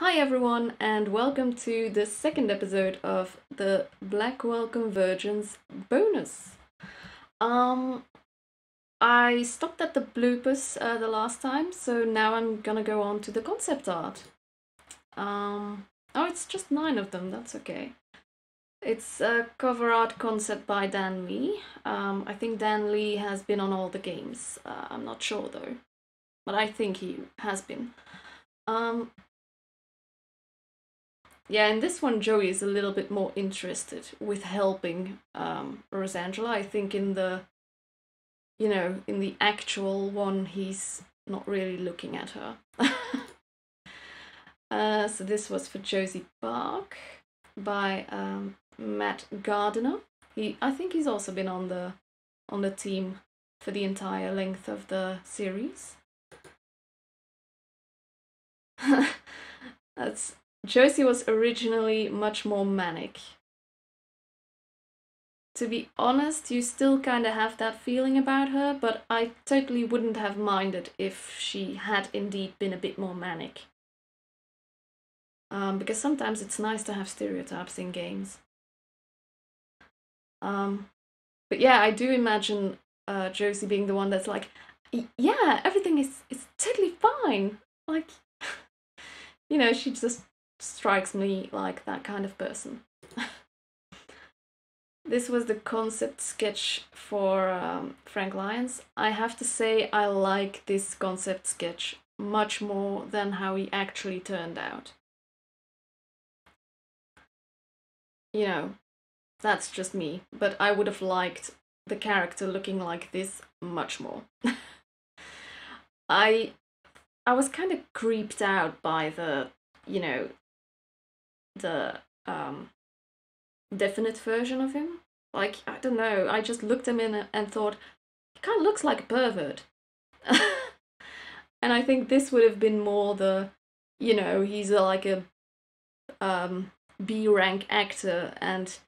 Hi everyone, and welcome to the second episode of the Blackwell Convergence bonus. Um, I stopped at the bloopers the last time, so now I'm gonna go on to the concept art. Oh, it's just 9 of them, that's okay. It's a cover art concept by Dan Lee. I think Dan Lee has been on all the games. I'm not sure though, but I think he has been. Um, Yeah, in this one, Joey is a little bit more interested with helping Rosangela. I think in the actual one, he's not really looking at her. So this was for Josie Park by Matt Gardiner. I think he's also been on the team for the entire length of the series. That's Josie was originally much more manic. To be honest, you still kind of have that feeling about her, but I totally wouldn't have minded if she had indeed been a bit more manic. Because sometimes it's nice to have stereotypes in games. But yeah, I do imagine Josie being the one that's like, yeah, everything is totally fine. Like, she just strikes me like that kind of person. This was the concept sketch for Frank Lyons. I have to say I like this concept sketch much more than how he actually turned out. That's just me, but I would have liked the character looking like this much more. I I was kind of creeped out by the definite version of him. Like, I don't know, I just looked him in and thought, he kind of looks like a pervert. And I think this would have been more he's like a B rank actor, and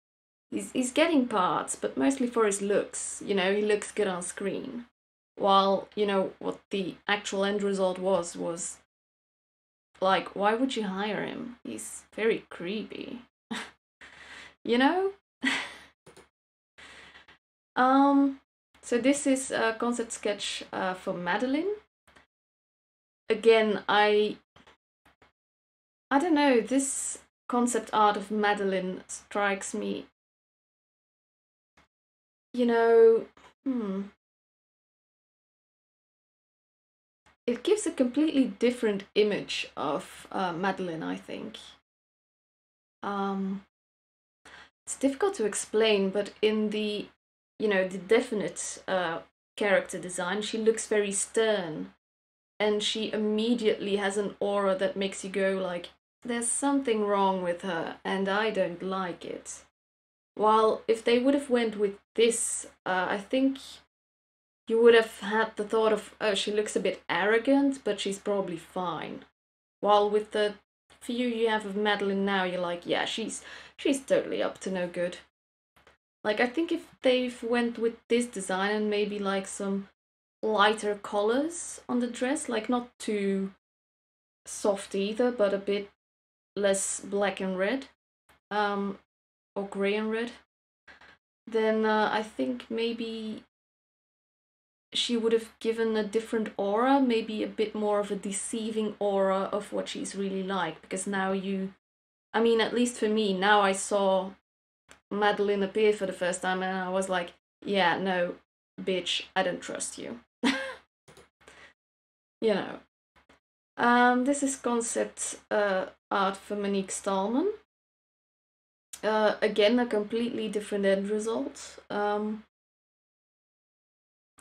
he's getting parts, but mostly for his looks. He looks good on screen. While, what the actual end result was like, why would you hire him? He's very creepy. you know? So this is a concept sketch for Madeline. Again, I don't know, this concept art of Madeline strikes me, it gives a completely different image of Madeline, I think. It's difficult to explain, but in the definite character design, she looks very stern, and she immediately has an aura that makes you go like, there's something wrong with her, and I don't like it. While if they would have went with this, I think you would have had the thought of, oh, she looks a bit arrogant, but she's probably fine. While with the view you have of Madeline now, you're like, yeah, she's totally up to no good. Like, I think if they've went with this design and maybe like some lighter colors on the dress, like not too soft either, but a bit less black and red, or grey and red, then I think maybe she would have given a different aura, maybe a bit more of a deceiving aura of what she's really like. Because now at least for me, now I saw Madeline appear for the first time and I was like, yeah, no, bitch, I don't trust you. you know. This is concept art for Monique Stallman. Again, a completely different end result.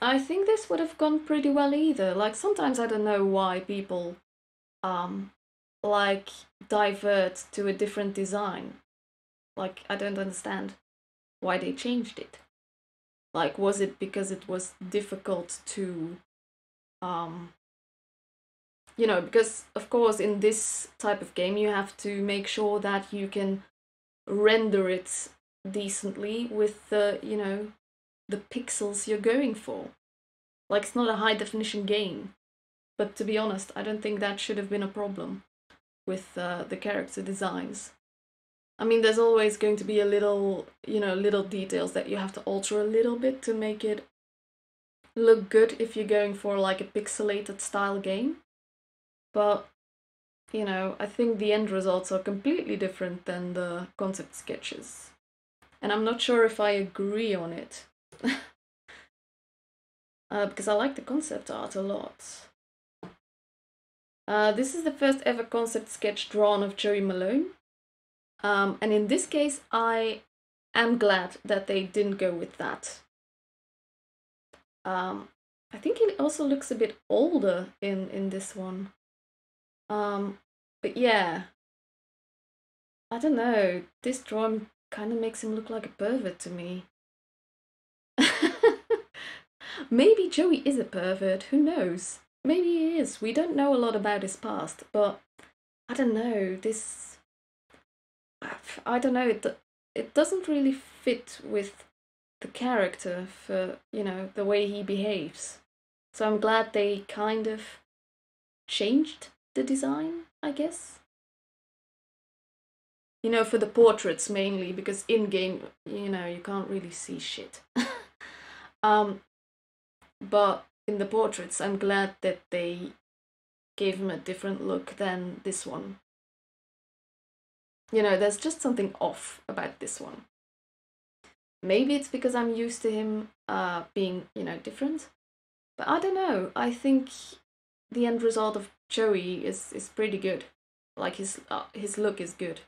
I think this would have gone pretty well either. Like, sometimes I don't know why people like divert to a different design. Like, I don't understand why they changed it. Like, was it because it was difficult to because of course in this type of game you have to make sure that you can render it decently with the pixels you're going for. Like, it's not a high definition game. But to be honest, I don't think that should have been a problem. with the character designs. I mean, there's always going to be a little, little details that you have to alter a little bit to make it look good if you're going for like a pixelated style game. But, I think the end results are completely different than the concept sketches. And I'm not sure if I agree on it. Because I like the concept art a lot. This is the first ever concept sketch drawn of Joey Malone. And in this case, I am glad that they didn't go with that. I think he also looks a bit older in this one. But yeah, I don't know. This drawing kind of makes him look like a pervert to me. Maybe Joey is a pervert, who knows? Maybe he is. We don't know a lot about his past, but I don't know. I don't know. It doesn't really fit with the character for, the way he behaves. So I'm glad they kind of changed the design, I guess. For the portraits mainly, because in-game, you can't really see shit. But in the portraits, I'm glad that they gave him a different look than this one. There's just something off about this one. Maybe it's because I'm used to him being, different. But I don't know. I think the end result of Joey is pretty good. Like his look is good.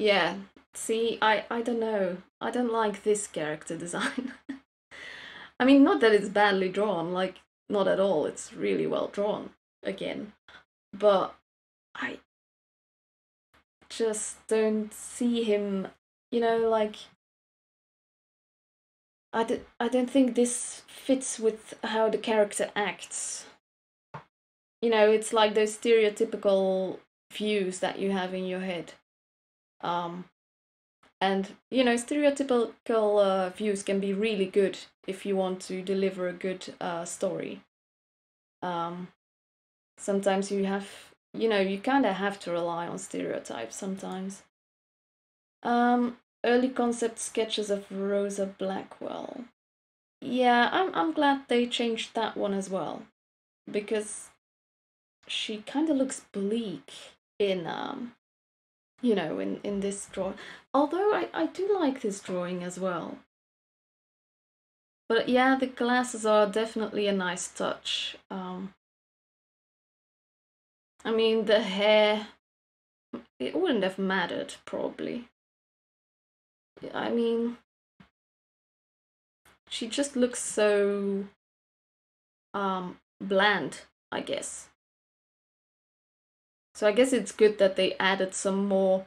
Yeah. See, I don't know. I don't like this character design. I mean, not that it's badly drawn, like, not at all. It's really well drawn, again. But I just don't see him, like... I don't think this fits with how the character acts. It's like those stereotypical views that you have in your head. And, stereotypical views can be really good if you want to deliver a good story. Sometimes you have, you kind of have to rely on stereotypes sometimes. Early concept sketches of Rosa Blackwell. Yeah, I'm glad they changed that one as well. Because she kind of looks bleak in in this drawing. Although I do like this drawing as well. But yeah, the glasses are definitely a nice touch. I mean, the hair, it wouldn't have mattered, probably. I mean, she just looks so bland, I guess. So I guess it's good that they added some more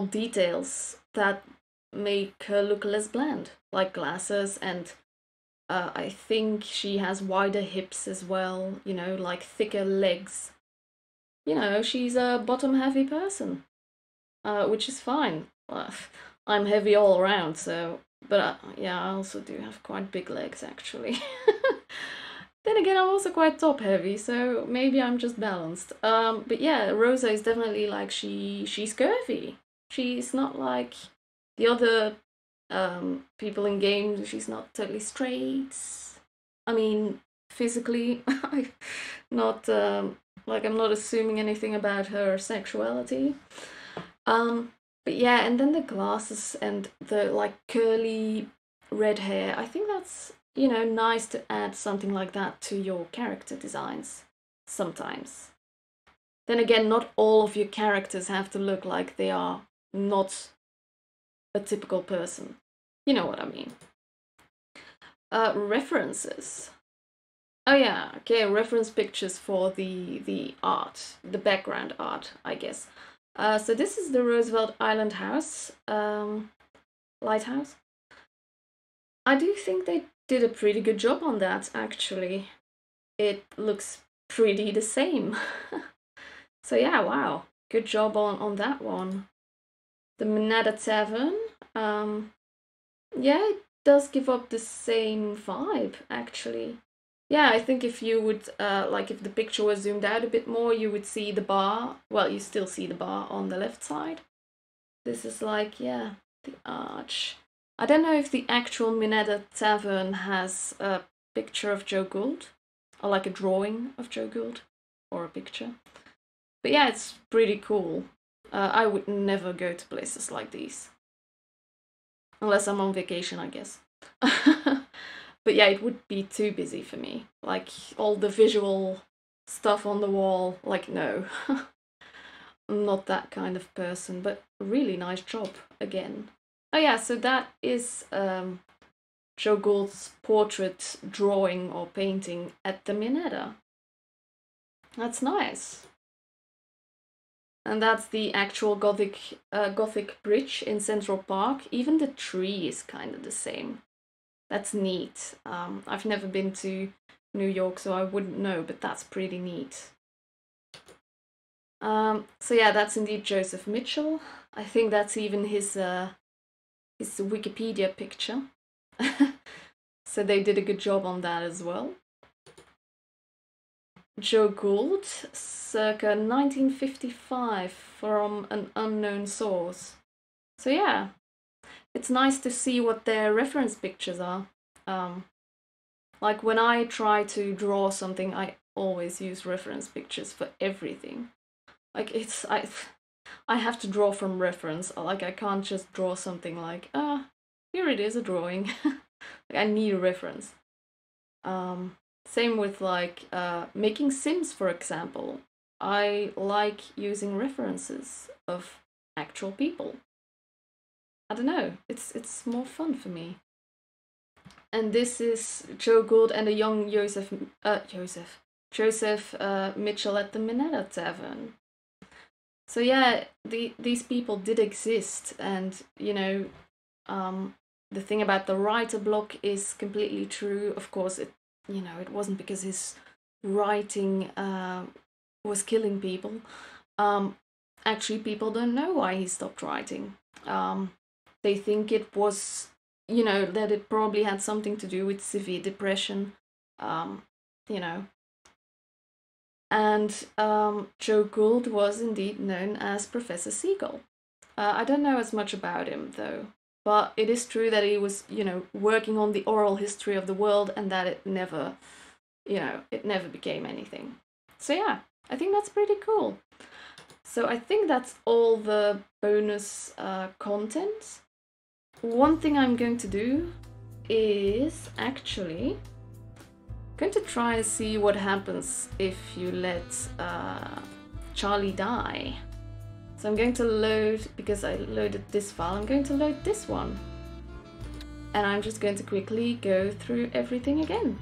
details that make her look less bland, like glasses, and I think she has wider hips as well, like thicker legs. She's a bottom-heavy person, which is fine. I'm heavy all around, so... But yeah, I also do have quite big legs, actually. Then again, I'm also quite top-heavy, so maybe I'm just balanced. But yeah, Rosa is definitely like, she's curvy. She's not like the other people in games. She's not totally straight. I mean, physically, I'm not assuming anything about her sexuality. But yeah, and then the glasses and the like curly red hair. I think that's, nice to add something like that to your character designs sometimes. Then again, not all of your characters have to look like they are not a typical person. You know what I mean. References. Oh yeah, okay, reference pictures for the art, the background art, I guess. So this is the Roosevelt Island house, lighthouse. I do think they did a pretty good job on that, actually. It looks pretty the same. So yeah, wow, good job on that one. The Manada Tavern, yeah, it does give up the same vibe, actually. Yeah, I think if you would, like if the picture was zoomed out a bit more, you would see the bar. Well, you still see the bar on the left side. This is like, yeah, the arch. I don't know if the actual Minetta Tavern has a picture of Joe Gould, or like a drawing of Joe Gould, or a picture. But yeah, it's pretty cool. I would never go to places like these. Unless I'm on vacation, I guess. But yeah, it would be too busy for me. Like, all the visual stuff on the wall, like, no. I'm not that kind of person, but really nice job again. Oh yeah, so that is Joe Gould's portrait drawing or painting at the Minetta. That's nice. And that's the actual Gothic bridge in Central Park. Even the tree is kind of the same. That's neat. I've never been to New York, so I wouldn't know, but that's pretty neat. So yeah, that's indeed Joseph Mitchell. I think that's even his Wikipedia picture. So they did a good job on that as well. Joe Gould, circa 1955, from an unknown source. So yeah, it's nice to see what their reference pictures are. Like when I try to draw something, I always use reference pictures for everything. Like I have to draw from reference. Like I can't just draw something like, here it is, a drawing. Like, I need a reference. Same with like making Sims, for example. I like using references of actual people. I don't know. It's more fun for me. And this is Joe Gould and a young Joseph Mitchell at the Minetta Tavern. So yeah, these people did exist, and you know, the thing about the writer block is completely true. Of course, it wasn't because his writing was killing people. Actually, people don't know why he stopped writing. They think it was, that it probably had something to do with severe depression. You know, and Joe Gould was indeed known as Professor Seagull. I don't know as much about him though, but it is true that he was, working on the oral history of the world, and that it never became anything. So yeah, I think that's pretty cool. So I think that's all the bonus content. One thing I'm going to do is actually going to try and see what happens if you let Charlie die. So I'm going to load, because I loaded this file, I'm going to load this one. And I'm just going to quickly go through everything again.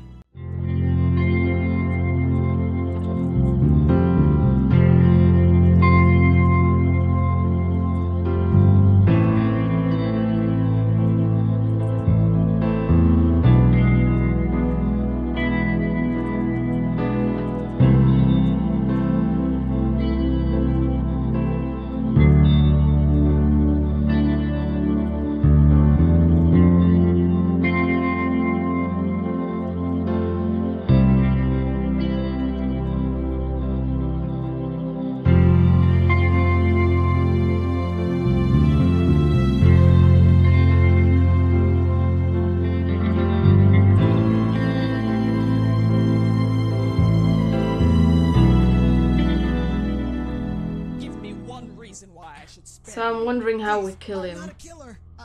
So I'm wondering how we kill him.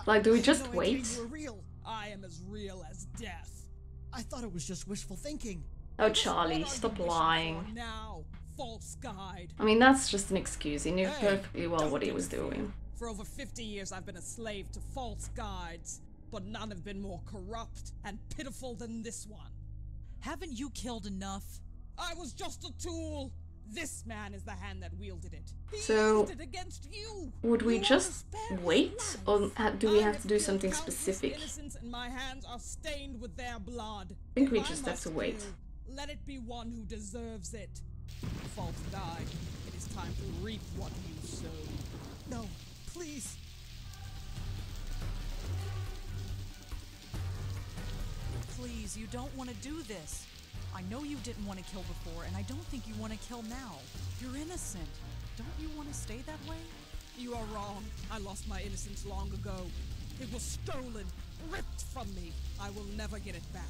Like, do we just wait? I am as real as death. I thought it was just wishful thinking. Oh, Charlie, stop lying. Now, false guide. I mean, that's just an excuse. He knew perfectly well what he was doing. For over 50 years, I've been a slave to false guides, but none have been more corrupt and pitiful than this one. Haven't you killed enough? I was just a tool. This man is the hand that wielded it. So, used it against you. Would we just wait, or do we have to do something specific? Innocents in my hands are stained with their blood. I think we just have to wait. Let it be one who deserves it. False guide, it is time to reap what you sow. No, please. Please, you don't want to do this. I know you didn't want to kill before, and I don't think you want to kill now. You're innocent. Don't you want to stay that way? You are wrong. I lost my innocence long ago. It was stolen, ripped from me. I will never get it back.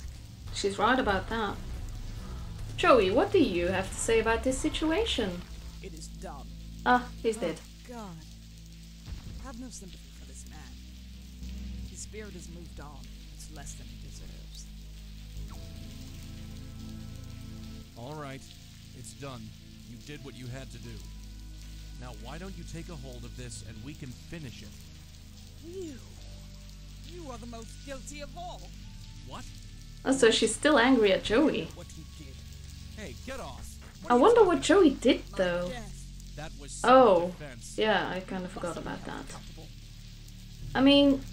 She's right about that. Joey, what do you have to say about this situation? It is done. Ah, he's dead. God. Have no sympathy for this man. His spirit has moved on. It's less than he deserves. All right, it's done. You did what you had to do. Now why don't you take a hold of this and we can finish it? You are the most guilty of all. What? Oh, so she's still angry at Joey. What he did. Hey, get off! I wonder what Joey did though. That was Oh, self-defense. yeah, I kind of forgot about that. I mean,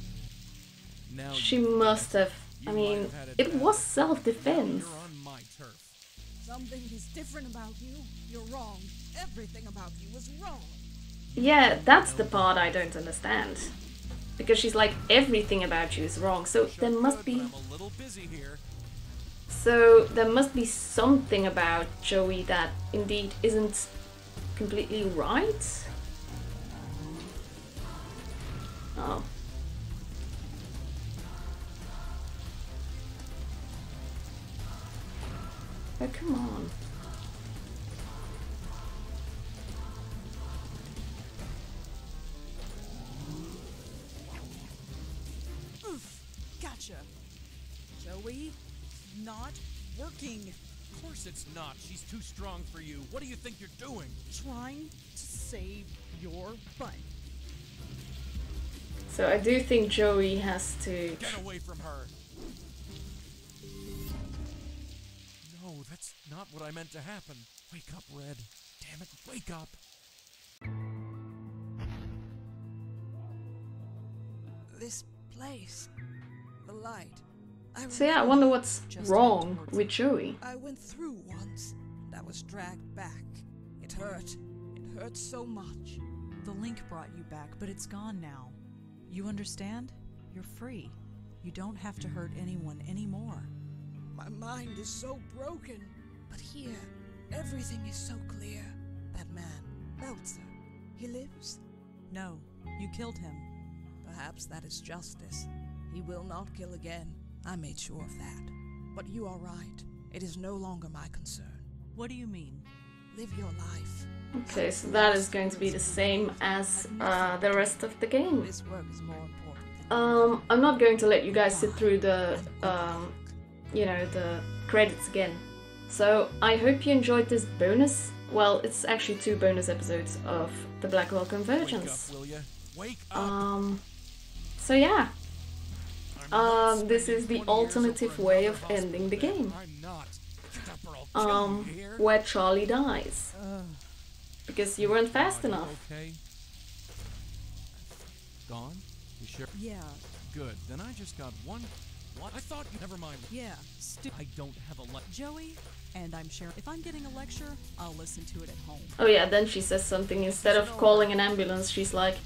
Now she you- must have. I you mean, might have had it it bad. was Now self-defense. you're on my turf. Something is different about you. You're wrong. Everything about you is wrong. Yeah, that's the part I don't understand. Because she's like, everything about you is wrong. So there must Good, be. but I'm a little busy here. So there must be something about Joey that indeed isn't completely right. Oh. Oh, come on. Oof. Gotcha. Joey, not working. Of course it's not. She's too strong for you. What do you think you're doing? Trying to save your butt. So I do think Joey has to. Get away from her. No, that's not what I meant to happen. Wake up, Red. Damn it, wake up. This place. The light. So yeah, I wonder what's Just wrong head towards with Joey. I went through once, and I was dragged back. It hurt. It hurt so much. The link brought you back, but it's gone now. You understand? You're free. You don't have to hurt anyone anymore. My mind is so broken. But here, everything is so clear. That man, Meltzer, he lives. No, you killed him. Perhaps that is justice. He will not kill again. I made sure of that. But you are right. It is no longer my concern. What do you mean? Live your life. Okay, so that is going to be the same as the rest of the game. This work is more important. I'm not going to let you guys sit through the, you know, the credits again. So I hope you enjoyed this bonus. Well, it's actually 2 bonus episodes of the Blackwell Convergence. Wake up, will ya? Wake up. So yeah, I'm not this spending is the 20 years alternative over way another of ending the hospital game. bed. I'm not. Get up or I'll kill you here. Where Charlie dies. Because you weren't fast God, you enough. Okay. Gone? You sure? Yeah, Good. Then I just got one. What? I thought you. Never mind. yeah. I don't have a Joey, and I'm sharing. If I'm getting a lecture, I'll listen to it at home. Oh yeah, then she says something. Instead of calling an ambulance, she's like,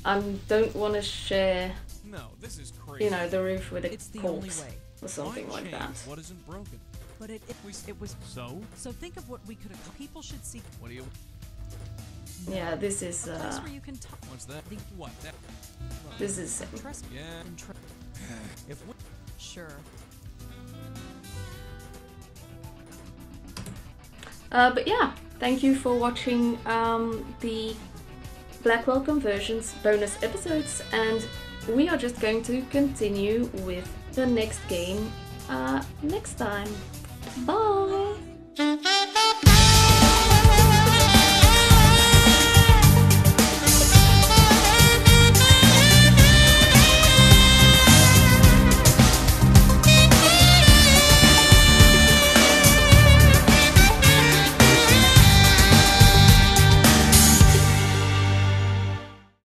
I don't want to share, No, this is crazy. you know, the roof with a It's the only corpse. way. Or something Why like change that. What isn't broken? But it was. So? So think of what we could have. People should see. What do you? Yeah, this is, A place where you can talk. What's that? What? That? this is Trust me. Yeah. And If we. sure. But yeah, thank you for watching the Blackwell Convergence bonus episodes, and we are just going to continue with the next game next time. Bye!